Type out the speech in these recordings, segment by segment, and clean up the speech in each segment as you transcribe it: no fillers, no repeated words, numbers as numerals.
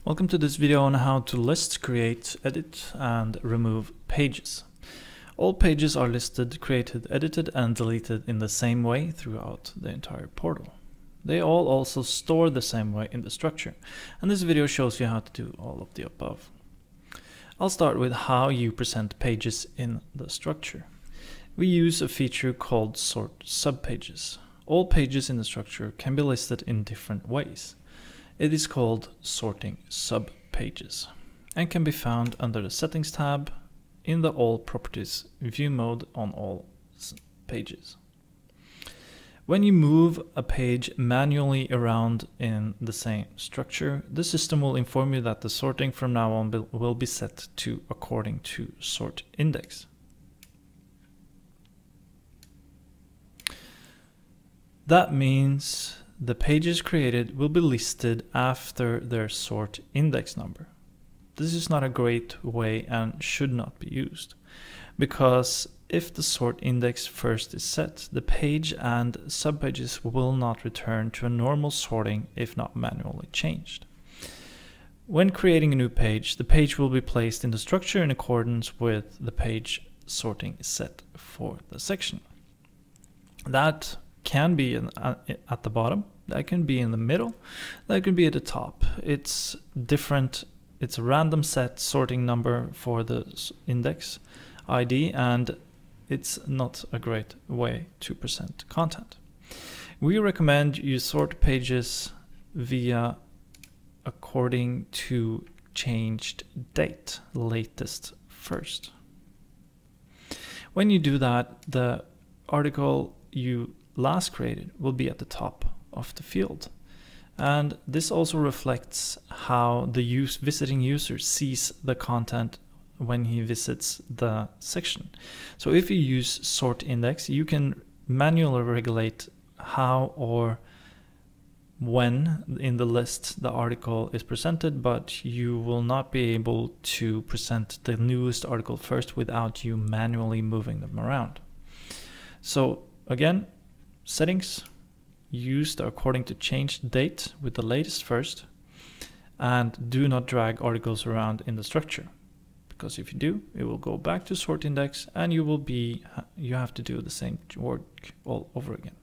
Welcome to this video on how to list, create, edit, and remove pages. All pages are listed, created, edited, and deleted in the same way throughout the entire portal. They all also store the same way in the structure, and this video shows you how to do all of the above. I'll start with how you present pages in the structure. We use a feature called sort subpages. All pages in the structure can be listed in different ways. It is called sorting subpages and can be found under the Settings tab in the All Properties view mode on all pages. When you move a page manually around in the same structure, the system will inform you that the sorting from now on will be set to according to sort index. That means the pages created will be listed after their sort index number. This is not a great way and should not be used, because if the sort index first is set, the page and subpages will not return to a normal sorting if not manually changed. When creating a new page, the page will be placed in the structure in accordance with the page sorting set for the section. That can be at the bottom, that can be in the middle, that can be at the top. It's different. It's a random set sorting number for the index ID, and it's not a great way to present content. We recommend you sort pages via according to changed date, latest first. When you do that, the article you last created will be at the top of the field, and this also reflects how the visiting user sees the content when he visits the section. So if you use sort index, you can manually regulate how or when in the list the article is presented, but you will not be able to present the newest article first without you manually moving them around. So again, settings, use the according to changed date with the latest first, and do not drag articles around in the structure, because if you do, it will go back to sort index and you have to do the same work all over again.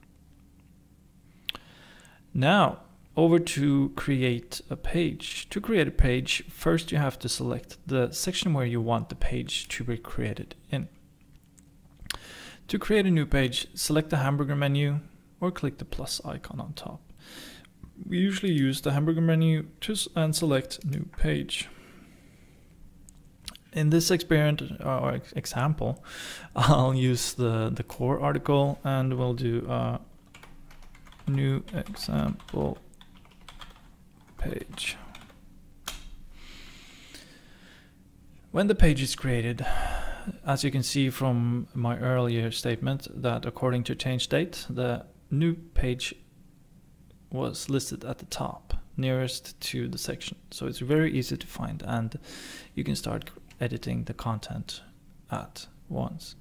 Now over to create a page. To create a page, first you have to select the section where you want the page to be created in. To create a new page, select the hamburger menu or click the plus icon on top. We usually use the hamburger menu and select new page. In this example, I'll use the core article and we'll do a new example page. When the page is created, as you can see from my earlier statement that according to change date, the new page was listed at the top, nearest to the section. So it's very easy to find, and you can start editing the content at once.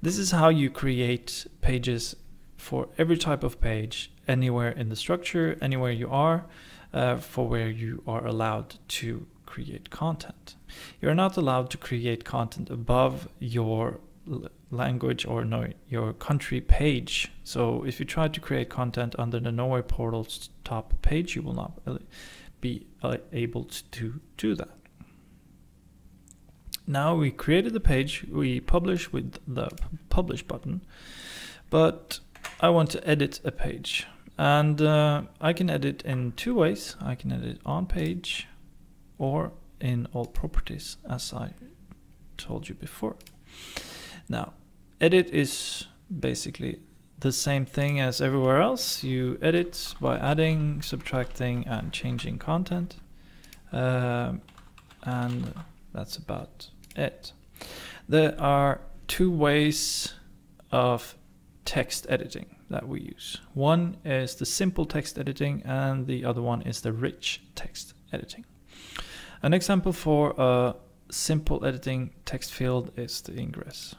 This is how you create pages for every type of page, anywhere in the structure, anywhere you are, for where you are allowed to create content. You're not allowed to create content above your language or your country page. So if you try to create content under the Norway portal's top page, you will not be able to do that. Now we created the page, we publish with the publish button, but I want to edit a page, and I can edit in two ways. I can edit on page or in all properties, as I told you before. Now, edit is basically the same thing as everywhere else. You edit by adding, subtracting, and changing content, and that's about it. There are two ways of text editing that we use. One is the simple text editing, and the other one is the rich text editing. An example for a simple editing text field is the ingress.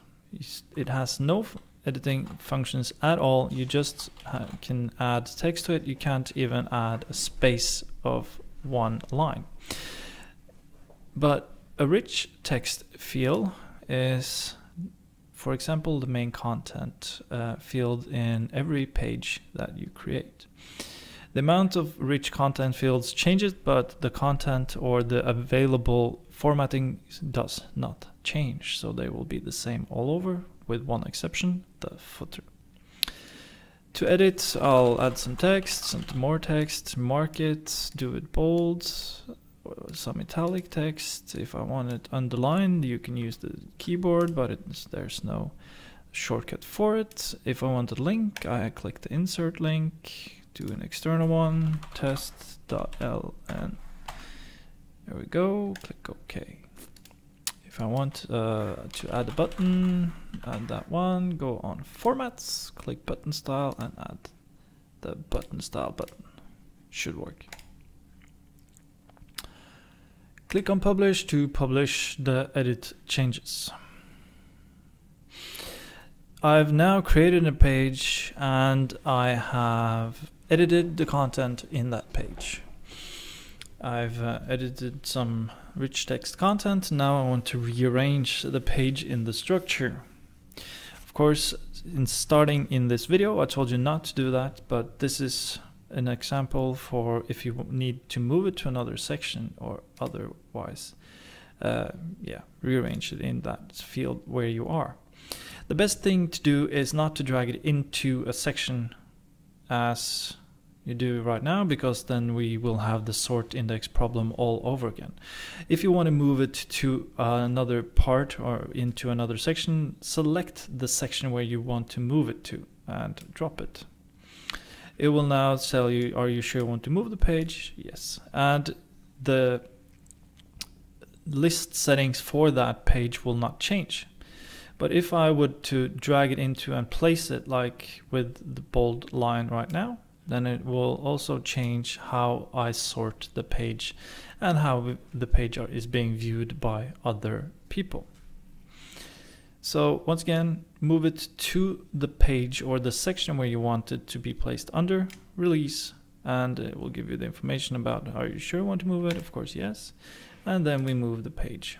It has no editing functions at all. You just can add text to it. You can't even add a space of one line. But a rich text field is, for example, the main content field in every page that you create. The amount of rich content fields changes, but the content or the available formatting does not change. So they will be the same all over, with one exception, the footer. To edit, I'll add some text, some more text, mark it, do it bold, some italic text. If I want it underlined, you can use the keyboard, but there's no shortcut for it. If I want a link, I click the insert link, do an external one, test.ln. There we go, click OK. If I want to add a button, add that one, go on formats, click button style and add the button style button. Should work. Click on publish to publish the edit changes. I've now created a page and I have edited the content in that page. I've edited some rich text content. Now I want to rearrange the page in the structure. Of course, in starting in this video, I told you not to do that, but this is an example for if you need to move it to another section or otherwise, rearrange it in that field where you are. The best thing to do is not to drag it into a section as you do right now, because then we will have the sort index problem all over again. If you want to move it to another part or into another section, select the section where you want to move it to and drop it. It will now tell you, are you sure you want to move the page? Yes. And the list settings for that page will not change. But if I would to drag it into and place it like with the bold line right now, then it will also change how I sort the page and how the page is being viewed by other people. So once again, move it to the page or the section where you want it to be placed under, release, and it will give you the information about, are you sure you want to move it? Of course, yes. And then we move the page.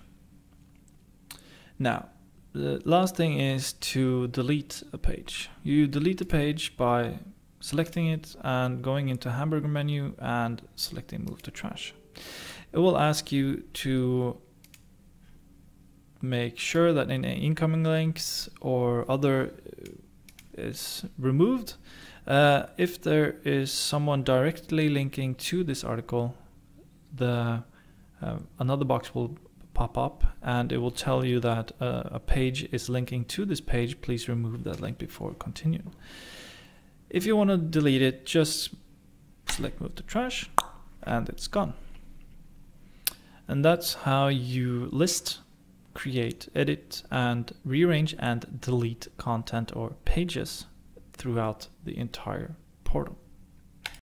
Now, the last thing is to delete a page. You delete the page by selecting it and going into hamburger menu and selecting move to trash. It will ask you to make sure that any incoming links or other is removed. If there is someone directly linking to this article, another box will pop up and it will tell you that a page is linking to this page. Please remove that link before continuing. If you want to delete it, just select move to trash and it's gone. And that's how you list, create, edit, and rearrange and delete content or pages throughout the entire portal.